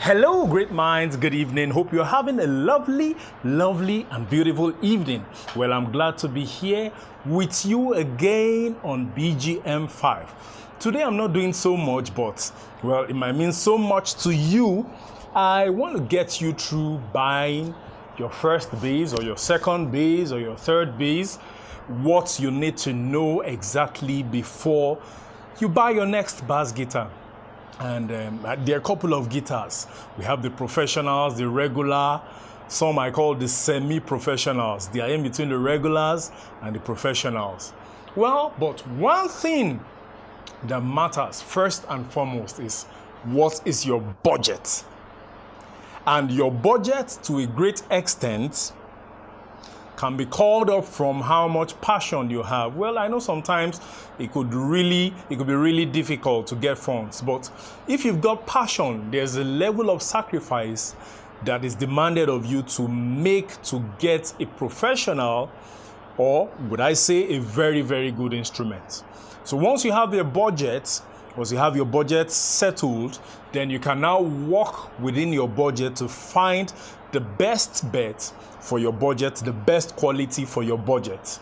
Hello, great minds. Good evening. Hope you're having a lovely and beautiful evening. Well, I'm glad to be here with you again on BGM5. Today, I'm not doing so much, but, well, it might mean so much to you. I want to get you through buying your first bass or your second bass or your third bass, what you need to know exactly before you buy your next bass guitar. And there are a couple of guitars. We have the professionals, the regular, some I call the semi-professionals. They are in between the regulars and the professionals. Well, but one thing that matters first and foremost is what is your budget? And your budget, to a great extent, can be called up from how much passion you have. Well, I know sometimes it could be really difficult to get funds, but if you've got passion, there's a level of sacrifice that is demanded of you to make to get a professional, or would I say a very, very good instrument. So once you have your budget, once you have your budget settled, then you can now work within your budget to find the best bet for your budget, the best quality for your budget.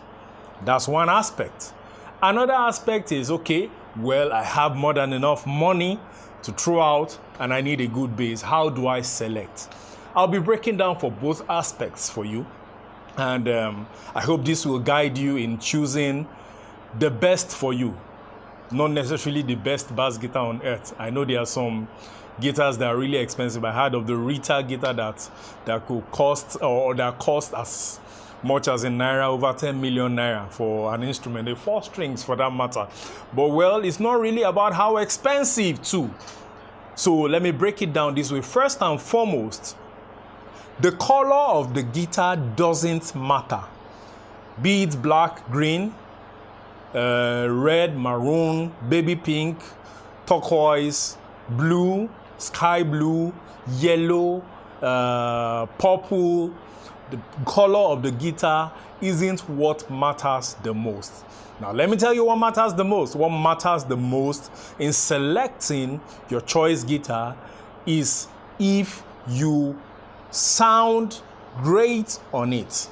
That's one aspect. Another aspect is, okay, well, I have more than enough money to throw out and I need a good bass. How do I select? I'll be breaking down for both aspects for you. And I hope this will guide you in choosing the best for you. Not necessarily the best bass guitar on earth. I know there are some guitars that are really expensive. I heard of the Rita guitar that could cost, or that cost as much as in Naira, over 10 million Naira for an instrument, the 4 strings for that matter. But well, it's not really about how expensive too. So let me break it down this way. First and foremost, the color of the guitar doesn't matter. Be it black, green, red, maroon, baby pink, turquoise, blue, sky blue, yellow, purple. The color of the guitar isn't what matters the most. Now, let me tell you what matters the most. What matters the most in selecting your choice guitar is if you sound great on it.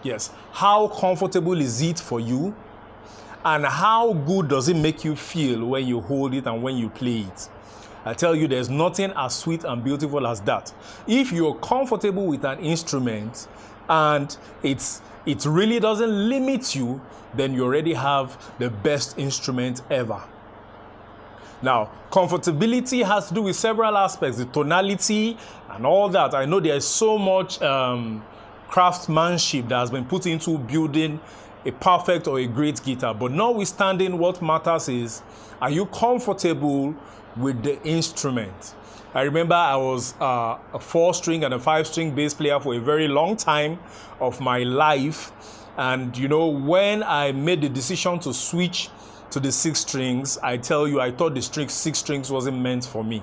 Yes, how comfortable is it for you? And how good does it make you feel when you hold it and when you play it? I tell you, there's nothing as sweet and beautiful as that. If you're comfortable with an instrument and it really doesn't limit you, then you already have the best instrument ever. Now, comfortability has to do with several aspects, the tonality and all that. I know there's so much craftsmanship that has been put into building a perfect or a great guitar, but notwithstanding, what matters is, are you comfortable with the instrument? I remember I was a 4-string and a 5-string bass player for a very long time of my life, and you know, when I made the decision to switch to the 6 strings, I tell you, I thought the 6 strings wasn't meant for me.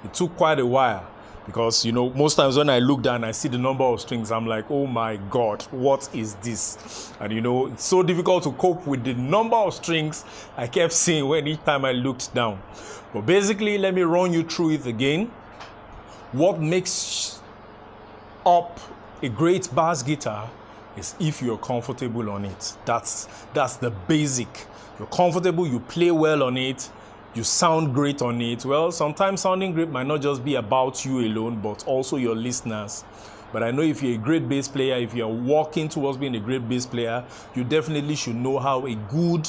It took quite a while. Because, you know, most times when I look down, I see the number of strings, I'm like, oh my God, what is this? And, you know, it's so difficult to cope with the number of strings I kept seeing when each time I looked down. But basically, let me run you through it again. What makes up a great bass guitar is if you're comfortable on it. That's the basic. You're comfortable, you play well on it, you sound great on it. Well, sometimes sounding great might not just be about you alone, but also your listeners. But I know if you're a great bass player, if you're walking towards being a great bass player, you definitely should know how a good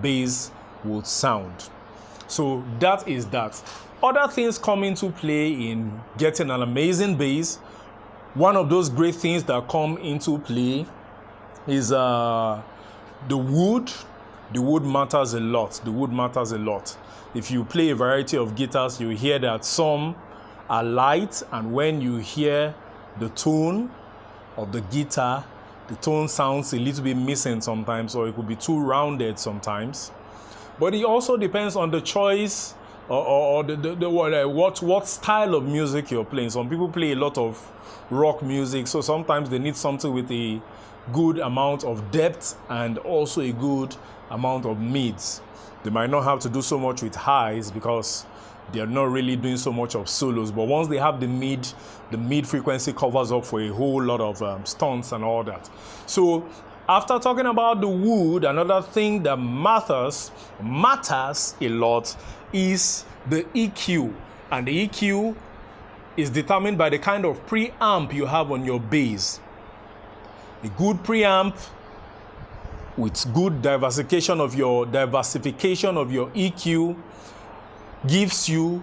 bass would sound. So that is that. Other things come into play in getting an amazing bass. One of those great things that come into play is the wood. The wood matters a lot. The wood matters a lot. If you play a variety of guitars, you hear that some are light, and when you hear the tone of the guitar, the tone sounds a little bit missing sometimes, or it could be too rounded sometimes. But it also depends on the choice or what style of music you're playing. Some people play a lot of rock music, so sometimes they need something with a good amount of depth and also a good amount of mids. They might not have to do so much with highs because they're not really doing so much of solos, but once they have the mid frequency covers up for a whole lot of stunts and all that. So after talking about the wood, another thing that matters a lot is the EQ. And the EQ is determined by the kind of preamp you have on your bass. A good preamp with good diversification of your EQ gives you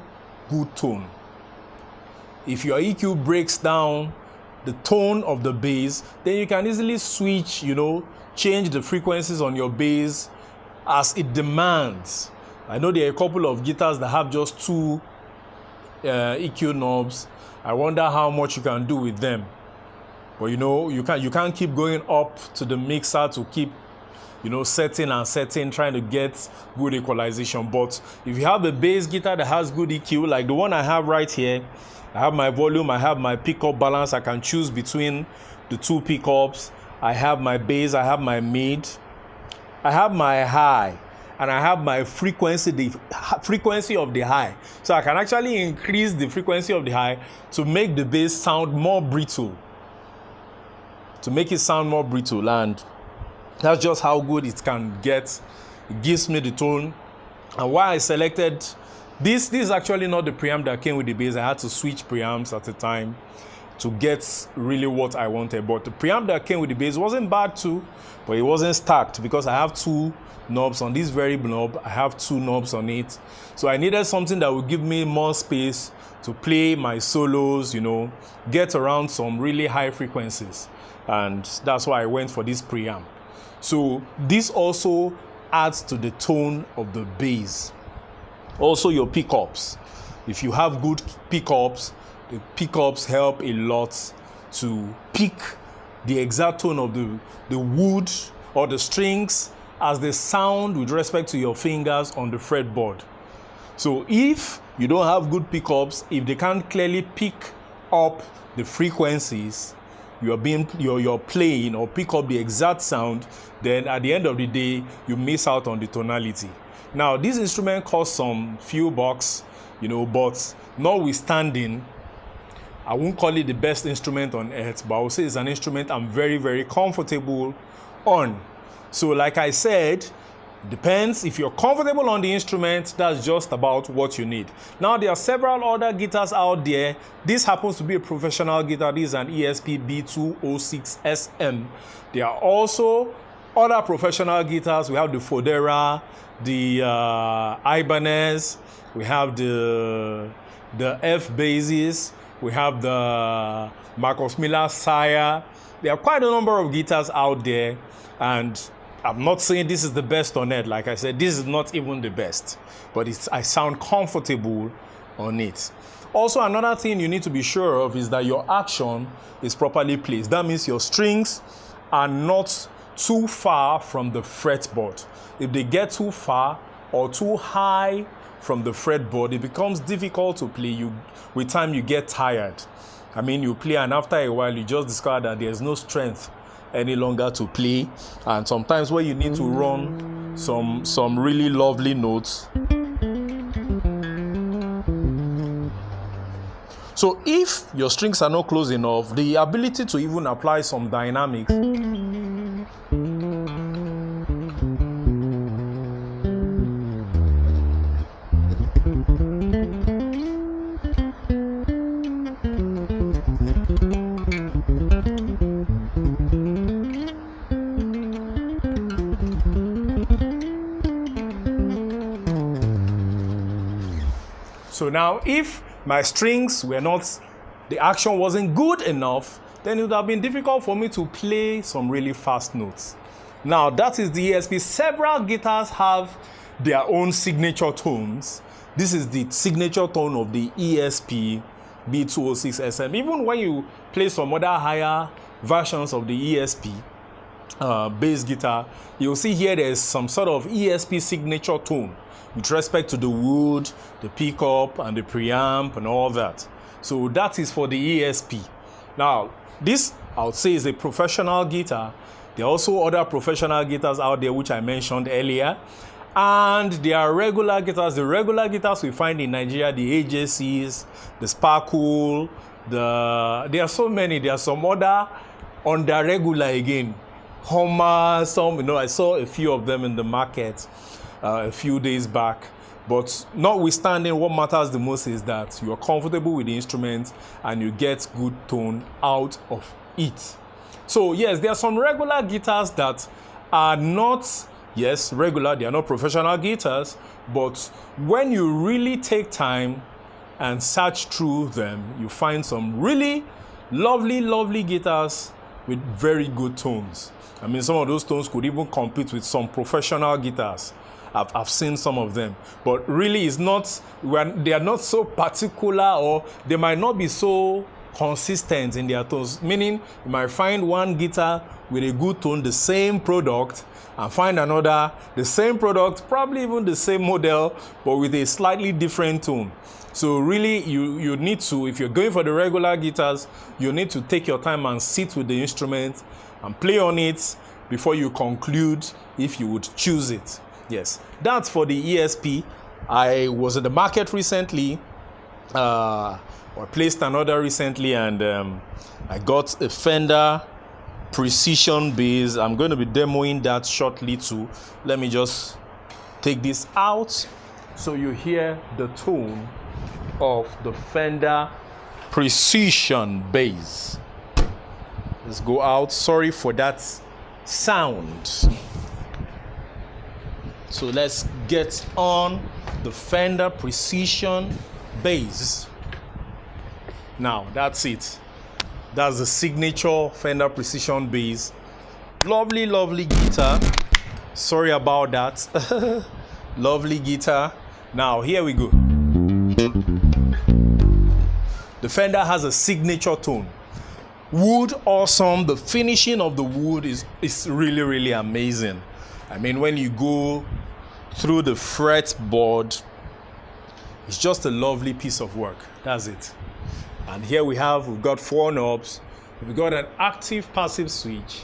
good tone. If your EQ breaks down the tone of the bass, then you can easily switch, change the frequencies on your bass as it demands. I know there are a couple of guitars that have just two EQ knobs. I wonder how much you can do with them. But you can't keep going up to the mixer to keep setting and setting, trying to get good equalization. But if you have a bass guitar that has good EQ, like the one I have right here, I have my volume, I have my pickup balance, I can choose between the two pickups, I have my bass, I have my mid, I have my high, and I have my frequency, the frequency of the high. So I can actually increase the frequency of the high to make the bass sound more brittle. And that's just how good it can get. It gives me the tone. And why I selected this is actually not the preamp that came with the bass. I had to switch preamps at the time to get really what I wanted. But the preamp that came with the bass wasn't bad too, but it wasn't stacked because I have two knobs on this very knob. I have two knobs on it. So I needed something that would give me more space to play my solos, get around some really high frequencies. And that's why I went for this preamp. So this also adds to the tone of the bass. Also your pickups. If you have good pickups, the pickups help a lot to pick the exact tone of the wood or the strings as they sound with respect to your fingers on the fretboard. So if you don't have good pickups, if they can't clearly pick up the frequencies you're playing or pick up the exact sound, then at the end of the day, you miss out on the tonality. Now, this instrument costs some few bucks, but notwithstanding, I won't call it the best instrument on earth, but I will say it's an instrument I'm very, very comfortable on. So like I said, depends. If you're comfortable on the instrument, that's just about what you need. Now, there are several other guitars out there. This happens to be a professional guitar. This is an ESP B206SM. There are also other professional guitars. We have the Fodera, the Ibanez, we have the F basses, we have the Marcus Miller Sire. There are quite a number of guitars out there, and I'm not saying this is the best on it. Like I said, this is not even the best, but I sound comfortable on it. Also, another thing you need to be sure of is that your action is properly placed. That means your strings are not too far from the fretboard. If they get too far or too high from the fretboard, it becomes difficult to play. With time, you get tired. I mean, you play, and after a while, you just discover that there's no strength any longer to play. And sometimes when you need to run some really lovely notes. So if your strings are not close enough, the ability to even apply some dynamics So now if my strings were not, the action wasn't good enough, then it would have been difficult for me to play some really fast notes. Now, that is the ESP. Several guitars have their own signature tones. This is the signature tone of the ESP B206 SM. Even when you play some other higher versions of the ESP bass guitar, you'll see here there's some sort of ESP signature tone with respect to the wood, the pickup, and the preamp, and all that. So that is for the ESP. Now, this, I would say, is a professional guitar. There are also other professional guitars out there, which I mentioned earlier. And there are regular guitars. The regular guitars we find in Nigeria, the AJCs, the Sparkle, there are so many. There are some other under regular again. Homer, some, I saw a few of them in the market a few days back. But notwithstanding, what matters the most is that you are comfortable with the instrument and you get good tone out of it. So yes, there are some regular guitars that are not, yes, regular, they are not professional guitars, but when you really take time and search through them, you find some really lovely guitars with very good tones. I mean, some of those tones could even compete with some professional guitars. I've seen some of them, but really it's not, they are not so particular, or they might not be so consistent in their tones, meaning you might find one guitar with a good tone, the same product, and find another, the same product, probably even the same model, but with a slightly different tone. So really, you need to, if you're going for the regular guitars, you need to take your time and sit with the instrument and play on it before you conclude if you would choose it. Yes, that's for the ESP. I was in the market recently, or placed an order recently, and I got a Fender Precision bass. I'm going to be demoing that shortly too. Let me just take this out so you hear the tone of the Fender Precision bass. Let's go out. Sorry for that sound. So let's get on the Fender Precision bass. Now, that's it. That's the signature Fender Precision bass. Lovely guitar. Sorry about that. Lovely guitar. Now, here we go. The Fender has a signature tone. Wood, awesome. The finishing of the wood is really amazing. I mean, when you go through the fretboard, it's just a lovely piece of work. That's it. And here we've got 4 knobs, we've got an active passive switch,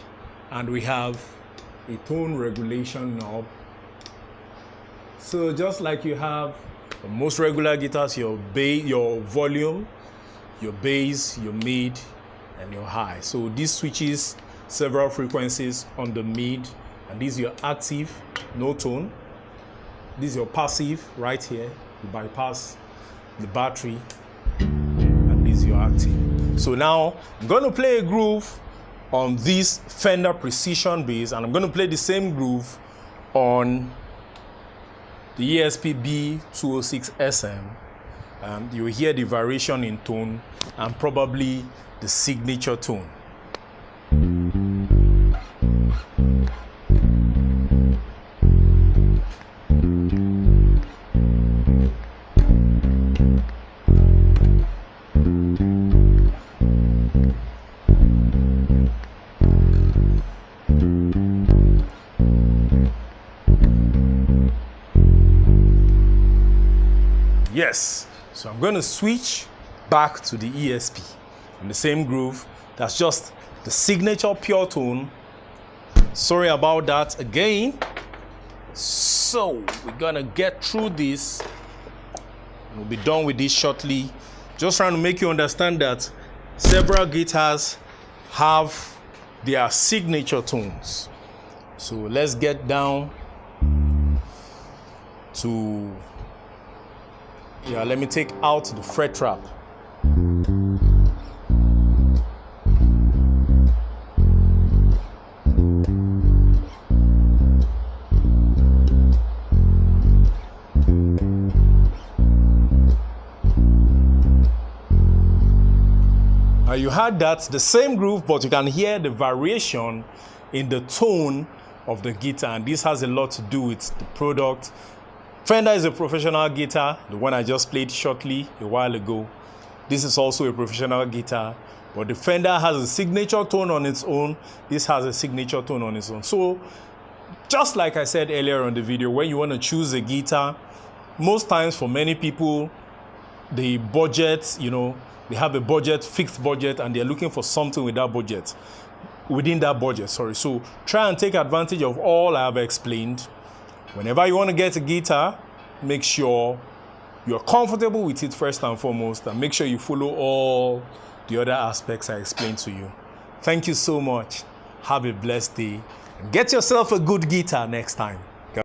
and we have a tone regulation knob. So just like you have on most regular guitars, your volume, your bass, your mid, and your high. So this switches several frequencies on the mid, and this is your active, no tone. This is your passive right here. You bypass the battery, and this is your active. So now I'm going to play a groove on this Fender Precision bass, and I'm going to play the same groove on the ESP B206 SM. And you'll hear the variation in tone and probably the signature tone. Yes, so I'm going to switch back to the ESP in the same groove. That's just the signature pure tone. Sorry about that again. So we're going to get through this. We'll be done with this shortly. Just trying to make you understand that several guitars have their signature tones. So let's get down to... Yeah, let me take out the fret trap. Now you heard that, the same groove, but you can hear the variation in the tone of the guitar, and this has a lot to do with the product. Fender is a professional guitar, the one I just played shortly a while ago. This is also a professional guitar, but the Fender has a signature tone on its own. This has a signature tone on its own. So just like I said earlier on the video, when you want to choose a guitar, most times for many people, the budget, they have a budget, fixed budget, and they're looking for something with that budget, within that budget, sorry. So try and take advantage of all I have explained. Whenever you want to get a guitar, make sure you're comfortable with it first and foremost, and make sure you follow all the other aspects I explained to you. Thank you so much. Have a blessed day. And get yourself a good guitar next time.